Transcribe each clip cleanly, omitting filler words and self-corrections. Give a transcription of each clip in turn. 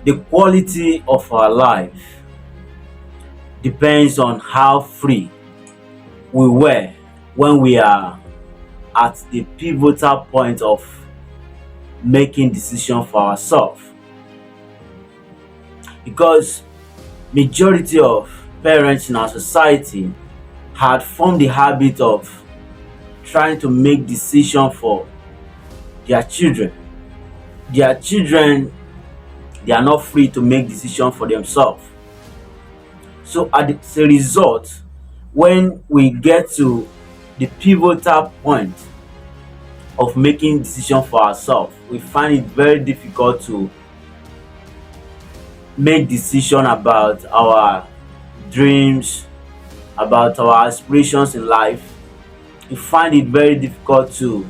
The quality of our life depends on how free we were when we are at the pivotal point of making decisions for ourselves. Because majority of parents in our society had formed the habit of trying to make decisions for their children. Their children, they are not free to make decisions for themselves. So as a result, when we get to the pivotal point of making decisions for ourselves, we find it very difficult to make decisions about our dreams, about our aspirations in life. We find it very difficult to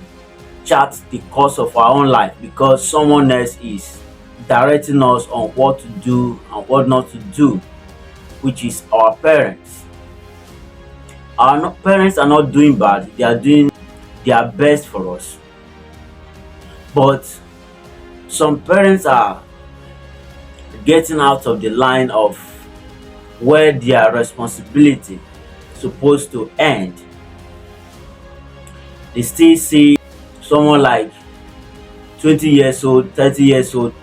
chart the course of our own life because someone else is directing us on what to do and what not to do, which is our parents. Parents are not doing bad, they are doing their best for us. But some parents are getting out of the line of where their responsibility is supposed to end. They still see someone like 20 years old, 30 years old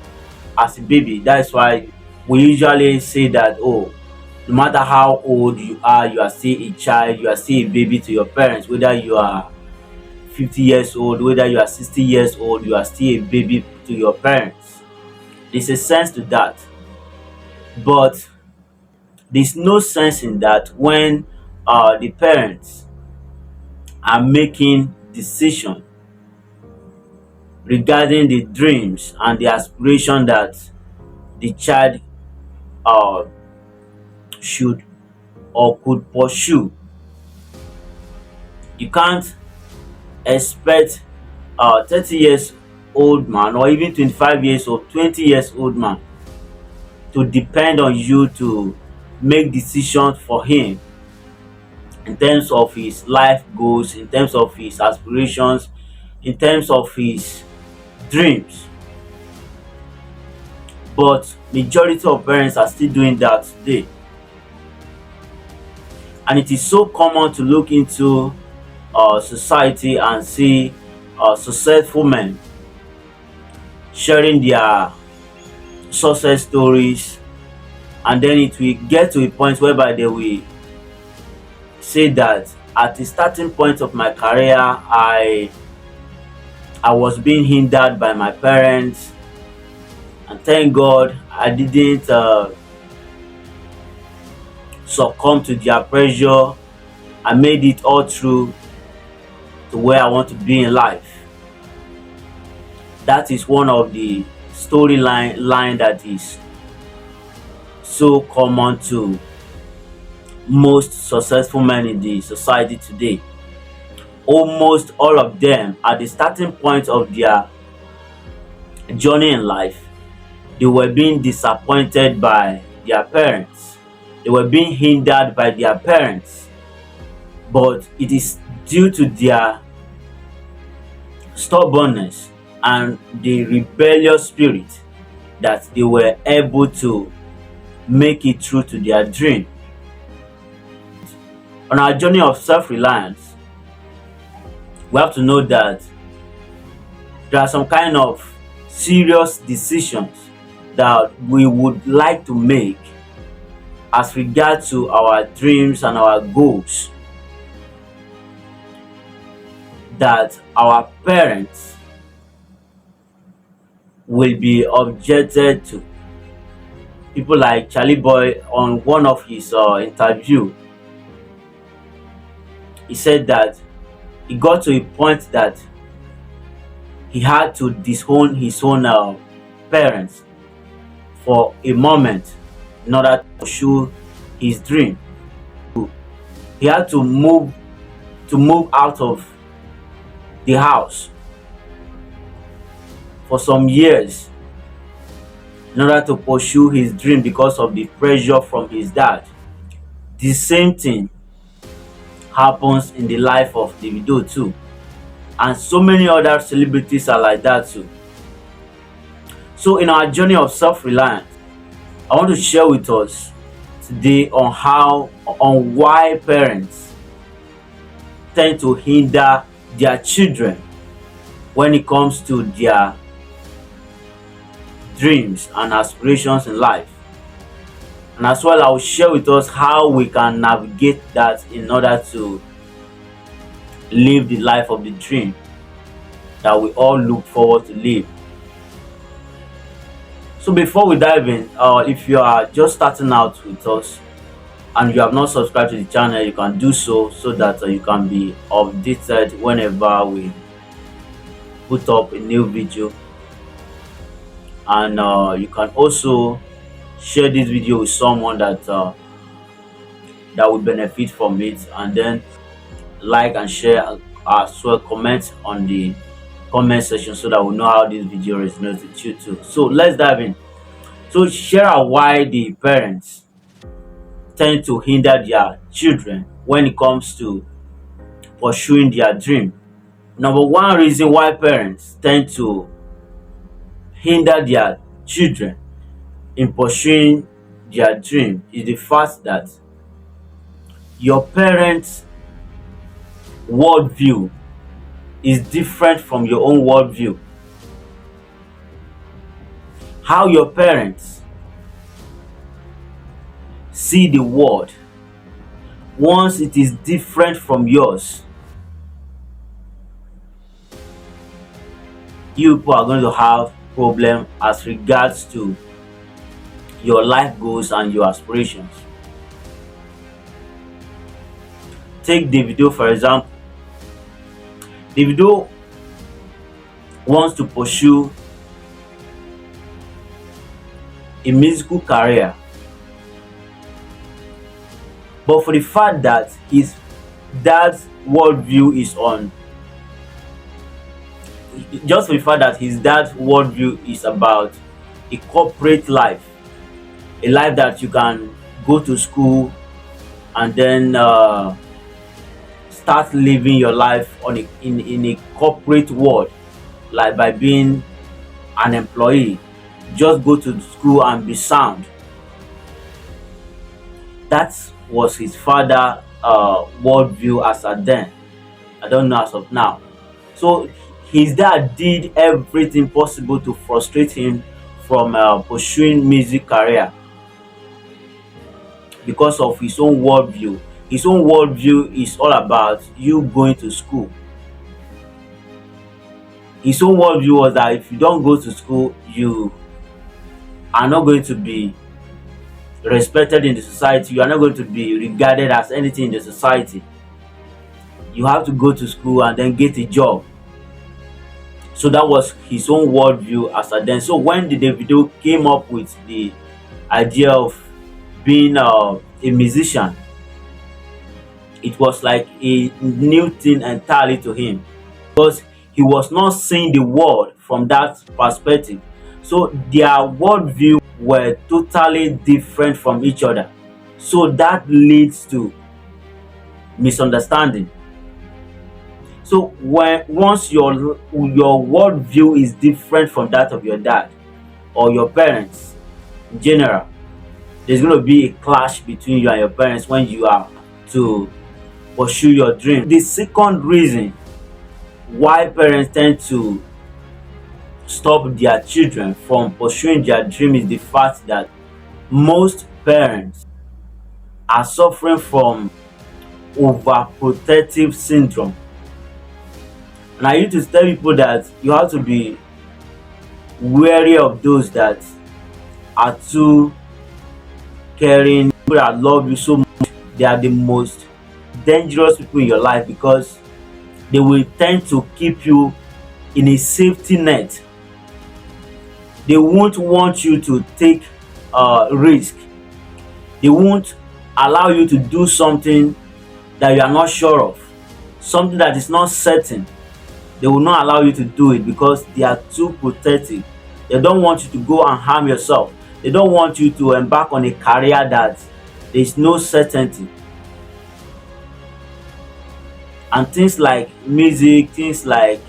as a baby. That's why we usually say that, oh, no matter how old you are still a child, you are still a baby to your parents. Whether you are 50 years old, whether you are 60 years old, you are still a baby to your parents. There's a sense to that. But there's no sense in that when the parents are making decisions regarding the dreams and the aspiration that the child uh, should or could pursue. You can't expect a 30 years old man or even 25 years old, 20 years old man to depend on you to make decisions for him in terms of his life goals, in terms of his aspirations, in terms of his dreams. But majority of parents are still doing that today. And it is so common to look into society and see successful men sharing their success stories, and then it will get to a point whereby they will say that at the starting point of my career, I was being hindered by my parents, and thank God I didn't succumb to their pressure. I made it all through to where I want to be in life. That is one of the storyline that is so common to most successful men in the society today. Almost all of them, at the starting point of their journey in life, they were being disappointed by their parents. They were being hindered by their parents. But it is due to their stubbornness and the rebellious spirit that they were able to make it through to their dream. On our journey of self-reliance, we have to know that there are some kind of serious decisions that we would like to make as regards to our dreams and our goals that our parents will be objected to. People like Charlie Boy, on one of his interview, he said that he got to a point that he had to disown his own parents for a moment in order to pursue his dream. He had to move out of the house for some years in order to pursue his dream because of the pressure from his dad. The same thing happens in the life of Davido too, and so many other celebrities are like that too. So in our journey of self-reliance, I want to share with us today on why parents tend to hinder their children when it comes to their dreams and aspirations in life. And as well, I will share with us how we can navigate that in order to live the life of the dream that we all look forward to live. So before we dive in, if you are just starting out with us and you have not subscribed to the channel, you can do so that you can be updated whenever we put up a new video. And you can also share this video with someone that will benefit from it, and then like and share as well. Comment on the comment section so that we know how this video resonates with you too. So let's dive in. So share out why the parents tend to hinder their children when it comes to pursuing their dream. Number one reason why parents tend to hinder their children in pursuing their dream is the fact that your parents' worldview is different from your own worldview. How your parents see the world, once it is different from yours, you people are going to have problem as regards to your life goals and your aspirations. Take Davido for example. Davido wants to pursue a musical career, but for the fact that his dad's worldview is on, just for the fact that his dad's worldview is about a corporate life, a life that you can go to school and then start living your life in a corporate world, like by being an employee. Just go to school and be sound. That was his father worldview as at then. I don't know as of now. So his dad did everything possible to frustrate him from pursuing music career because of his own worldview. His own worldview is all about you going to school. His own worldview was that if you don't go to school, you are not going to be respected in the society. You are not going to be regarded as anything in the society. You have to go to school and then get a job. So that was his own worldview as at then. So when the Davido came up with the idea of being a musician, it was like a new thing entirely to him, because he was not seeing the world from that perspective. So their worldview were totally different from each other. So that leads to misunderstanding. So once your worldview is different from that of your dad or your parents in general, there's going to be a clash between you and your parents when you are to pursue your dream. The second reason why parents tend to stop their children from pursuing their dream is the fact that most parents are suffering from overprotective syndrome. And I used to tell people that you have to be wary of those that are too caring, people that love you so much. They are the most dangerous people in your life, because they will tend to keep you in a safety net. They won't want you to take risk. They won't allow you to do something that you are not sure of, something that is not certain. They will not allow you to do it because they are too protective. They don't want you to go and harm yourself. They don't want you to embark on a career that there is no certainty. And things like music, things like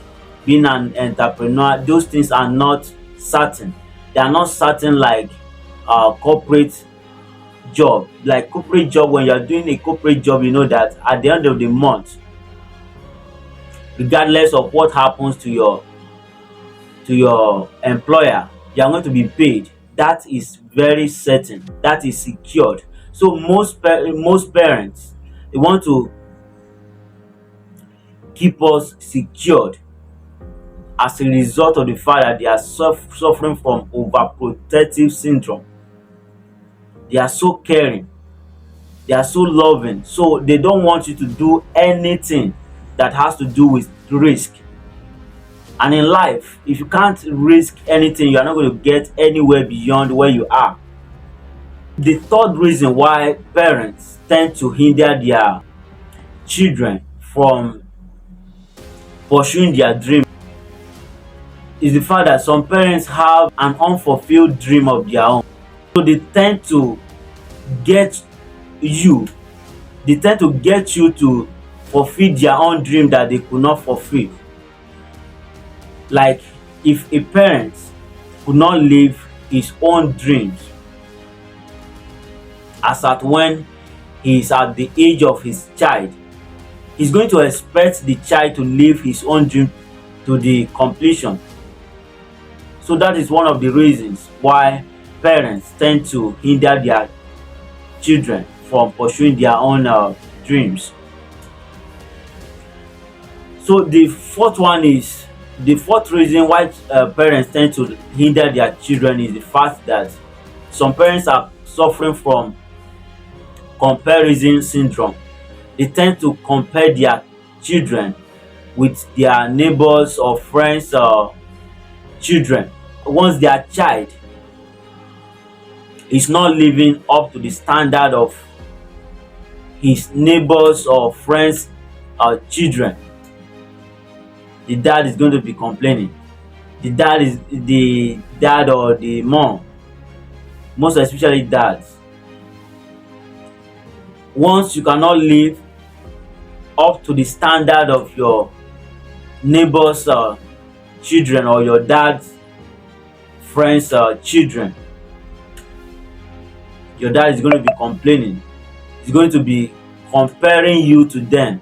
being an entrepreneur, those things are not certain. They are not certain like corporate job. Like corporate job, when you are doing a corporate job, you know that at the end of the month, regardless of what happens to your employer, you are going to be paid. That is very certain. That is secured. So most parents, they want to keep us secured as a result of the fact that they are suffering from overprotective syndrome. They are so caring, they are so loving, so they don't want you to do anything that has to do with risk. And in life, if you can't risk anything, you are not going to get anywhere beyond where you are. The third reason why parents tend to hinder their children from pursuing their dream is the fact that some parents have an unfulfilled dream of their own. So get you, they tend to get you to fulfill their own dream that they could not fulfill. Like if a parent could not live his own dreams as at when he is at the age of his child, he's going to expect the child to live his own dream to the completion. So that is one of the reasons why parents tend to hinder their children from pursuing their own dreams. So the fourth reason why parents tend to hinder their children is the fact that some parents are suffering from comparison syndrome. They tend to compare their children with their neighbors or friends children. Once their child is not living up to the standard of his neighbors or friends children, the dad is going to be complaining. The dad or the mom, most especially dads. Once you cannot live up to the standard of your neighbors children or your dad's friends children, your dad is going to be complaining. He's going to be comparing you to them.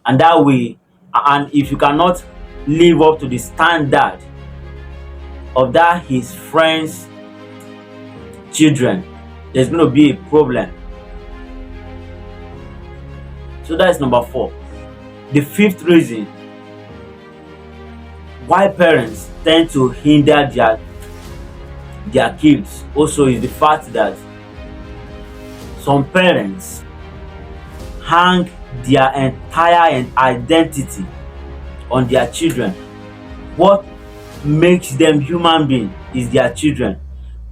And that way, and if you cannot live up to the standard of that his friends children, there's going to be a problem. So that is number 4. The fifth reason why parents tend to hinder their kids also is the fact that some parents hang their entire identity on their children. What makes them human being is their children.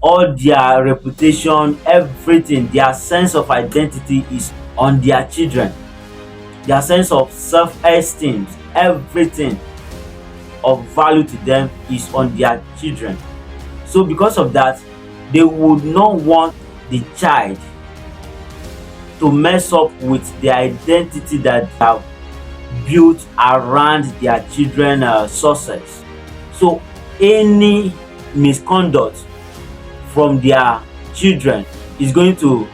All their reputation, everything, their sense of identity is on their children. Their sense of self-esteem, everything of value to them is on their children. So because of that, they would not want the child to mess up with the identity that they have built around their children's success. So any misconduct from their children is going to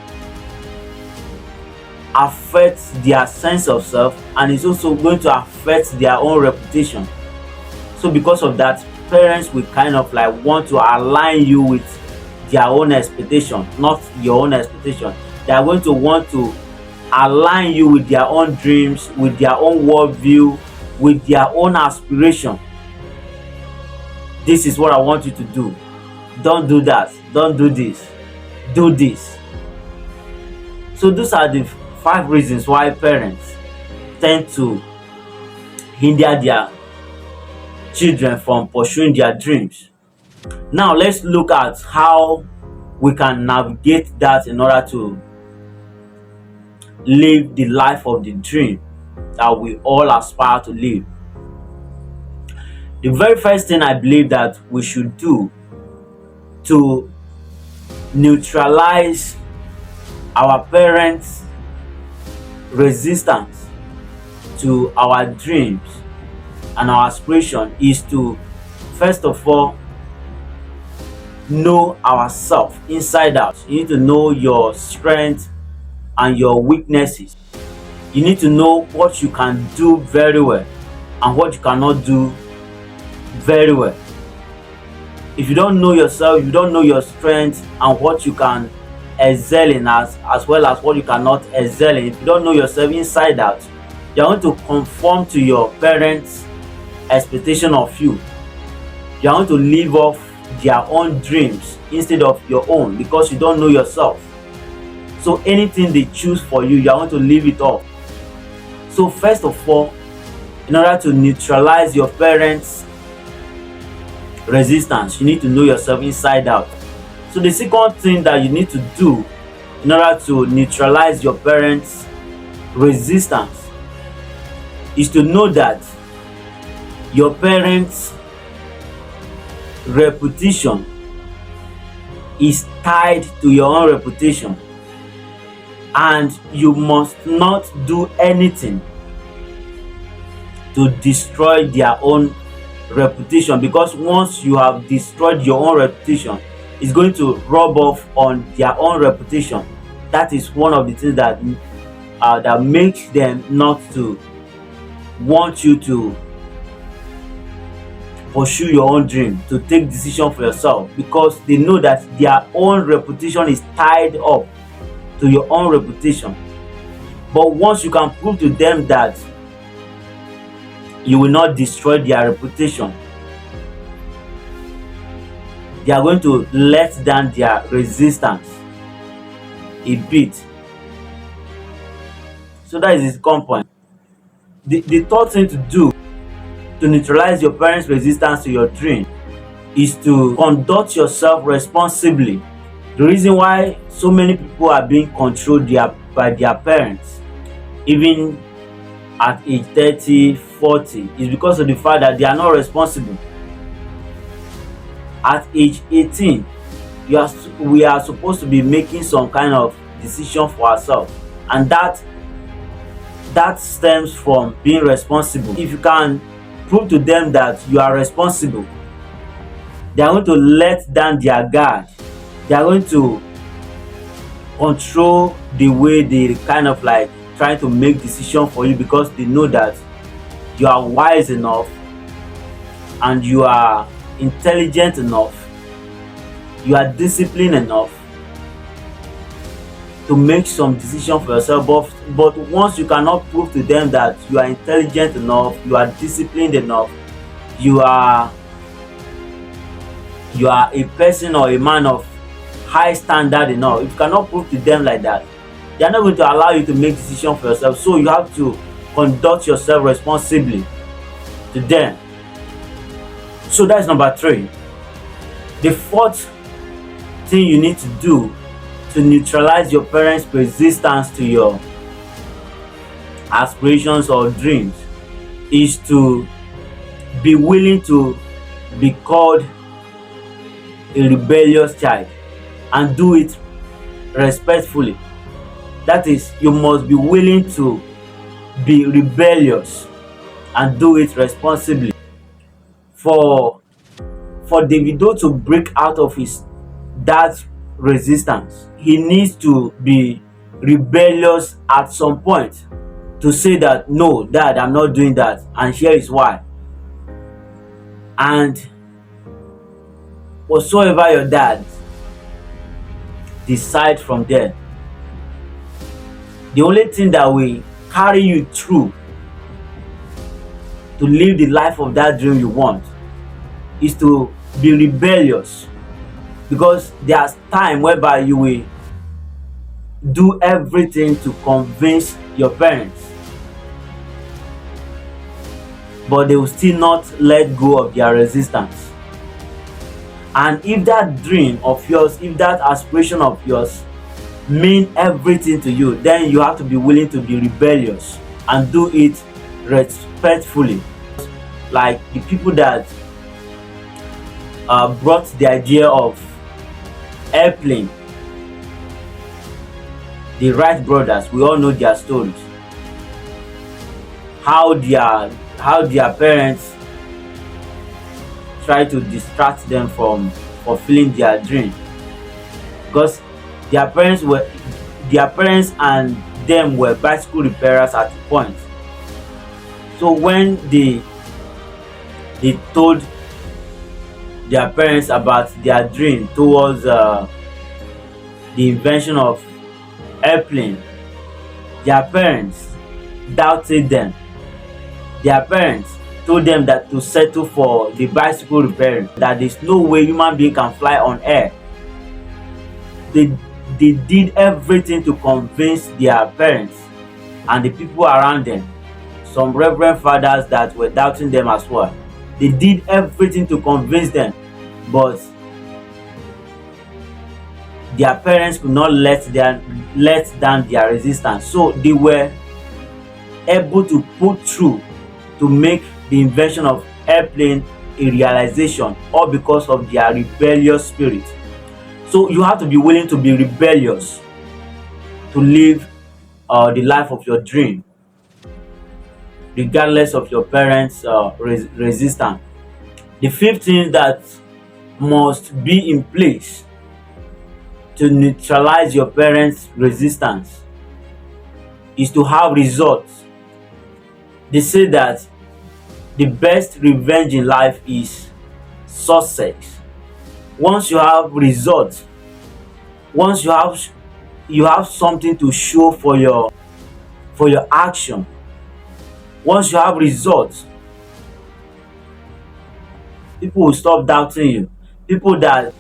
affect their sense of self, and it's also going to affect their own reputation. So because of that, parents will kind of like want to align you with their own expectation, not your own expectation. They are going to want to align you with their own dreams, with their own worldview, with their own aspiration. This is what I want you to do. Don't do that. Don't do this. Do this. So those are the 5 reasons why parents tend to hinder their children from pursuing their dreams. Now let's look at how we can navigate that in order to live the life of the dream that we all aspire to live. The very first thing I believe that we should do to neutralize our parents' resistance to our dreams and our aspiration is to, first of all, know ourselves inside out. You need to know your strengths and your weaknesses. You need to know what you can do very well and what you cannot do very well. If you don't know yourself, if you don't know your strengths and what you can excel in, as well as what you cannot excel in, if you don't know yourself inside out, you're going to conform to your parents' expectation of you. You're going to live off their own dreams instead of your own because you don't know yourself. So anything they choose for you, you're going to leave it off. So first of all, in order to neutralize your parents' resistance, you need to know yourself inside out. So the second thing that you need to do in order to neutralize your parents' resistance is to know that your parents' reputation is tied to your own reputation, and you must not do anything to destroy their own reputation, because once you have destroyed your own reputation, it's going to rub off on their own reputation. That is one of the things that makes them not to want you to pursue your own dream, to take decision for yourself, because they know that their own reputation is tied up to your own reputation. But once you can prove to them that you will not destroy their reputation, they are going to let down their resistance a bit. So that is the second point. The third thing to do to neutralize your parents' resistance to your dream is to conduct yourself responsibly. The reason why so many people are being controlled by their parents, even at age 30, 40, is because of the fact that they are not responsible. At age 18, we are supposed to be making some kind of decision for ourselves, and that stems from being responsible. If you can prove to them that you are responsible, they are going to let down their guard. They are going to control the way they kind of like trying to make decision for you, because they know that you are wise enough and you are intelligent enough, you are disciplined enough to make some decision for yourself. But once you cannot prove to them that you are intelligent enough, you are disciplined enough, you are a person or a man of high standard enough, if you cannot prove to them like that, they are not going to allow you to make decision for yourself. So you have to conduct yourself responsibly to them. So that's number 3. The fourth thing you need to do to neutralize your parents' resistance to your aspirations or dreams is to be willing to be called a rebellious child, and do it respectfully. That is, you must be willing to be rebellious and do it responsibly. For Davido to break out of his dad's resistance, he needs to be rebellious at some point to say that, no, dad, I'm not doing that, and here is why. And whatsoever your dad decide from there, the only thing that will carry you through to live the life of that dream you want is to be rebellious, because there's time whereby you will do everything to convince your parents, but they will still not let go of their resistance. And if that dream of yours, if that aspiration of yours mean everything to you, then you have to be willing to be rebellious and do it respectfully. Like the people that brought the idea of airplane, the Wright brothers, we all know their stories. How their parents try to distract them from fulfilling their dream, because their parents and them were bicycle repairers at the point. So when they told their parents about their dream towards the invention of airplane, their parents doubted them. Their parents told them that to settle for the bicycle repairing, that there's no way human being can fly on air. They did everything to convince their parents and the people around them, some reverend fathers that were doubting them as well. They did everything to convince them, but their parents could not let down their resistance. So they were able to pull through to make the invention of airplane a realization, all because of their rebellious spirit. So you have to be willing to be rebellious to live the life of your dream, regardless of your parents' resistance. The fifth thing that must be in place to neutralize your parents' resistance is to have results. They say that the best revenge in life is success. Once you have results, once you have something to show for your action, once you have results, people will stop doubting you. People that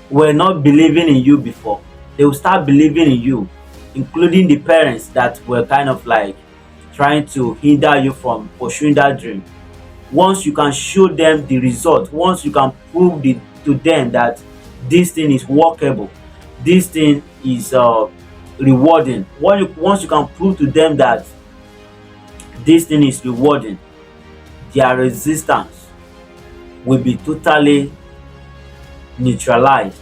were not believing in you before, they will start believing in you, including the parents that were kind of like trying to hinder you from pursuing that dream. Once you can show them the result, once you can prove to them that this thing is workable, this thing is rewarding, once you can prove to them that this thing is rewarding, their resistance will be totally neutralized.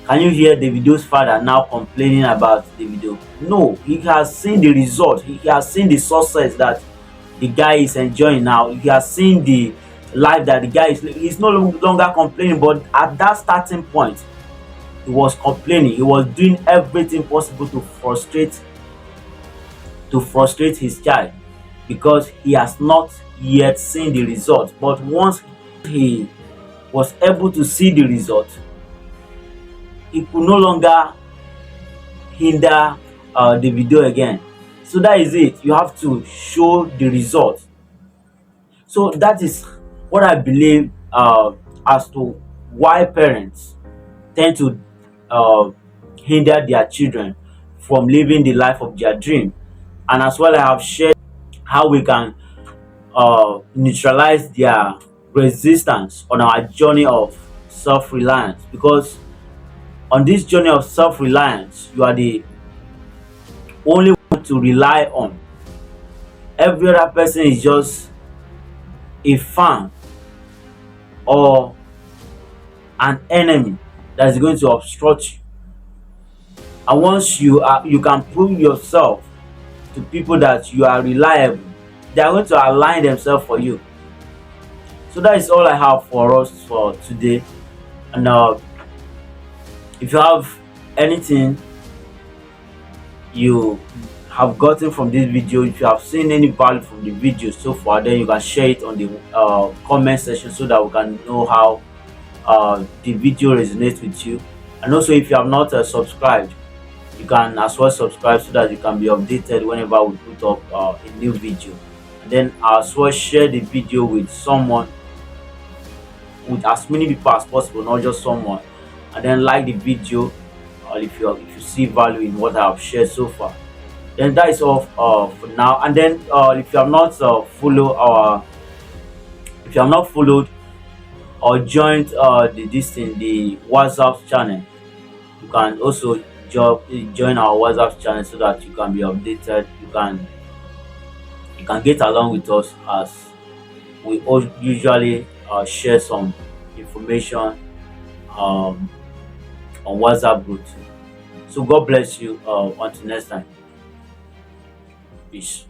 Can you hear Davido's father now complaining about Davido? No, he has seen the result. He has seen the success that the guy is enjoying now. He has seen the life that the guy he's no longer complaining. But at that starting point, he was complaining. He was doing everything possible to frustrate his child, because he has not yet seen the result. But once he was able to see the result, he could no longer hinder the video again. So that is it. You have to show the result. So that is what I believe as to why parents tend to hinder their children from living the life of their dream. And as well, I have shared how we can neutralize their resistance on our journey of self-reliance, because on this journey of self-reliance, you are the only one to rely on. Every other person is just a fan or an enemy that is going to obstruct you. And once you can prove yourself to people that you are reliable, they are going to align themselves for you. So that is all I have for us for today. And if you have anything you have gotten from this video, if you have seen any value from the video so far, then you can share it on the comment section so that we can know how the video resonates with you. And also, if you have not subscribed, you can as well subscribe so that you can be updated whenever we put up a new video. And then as well, share the video with someone, with as many people as possible, not just someone. And then like the video if you see value in what I have shared so far. Then that is all for now. And then if you have not followed or joined the WhatsApp channel, you can also join our WhatsApp channel so that you can be updated. You can get along with us, as we usually share some information on WhatsApp group. So God bless you. Until next time. Peace.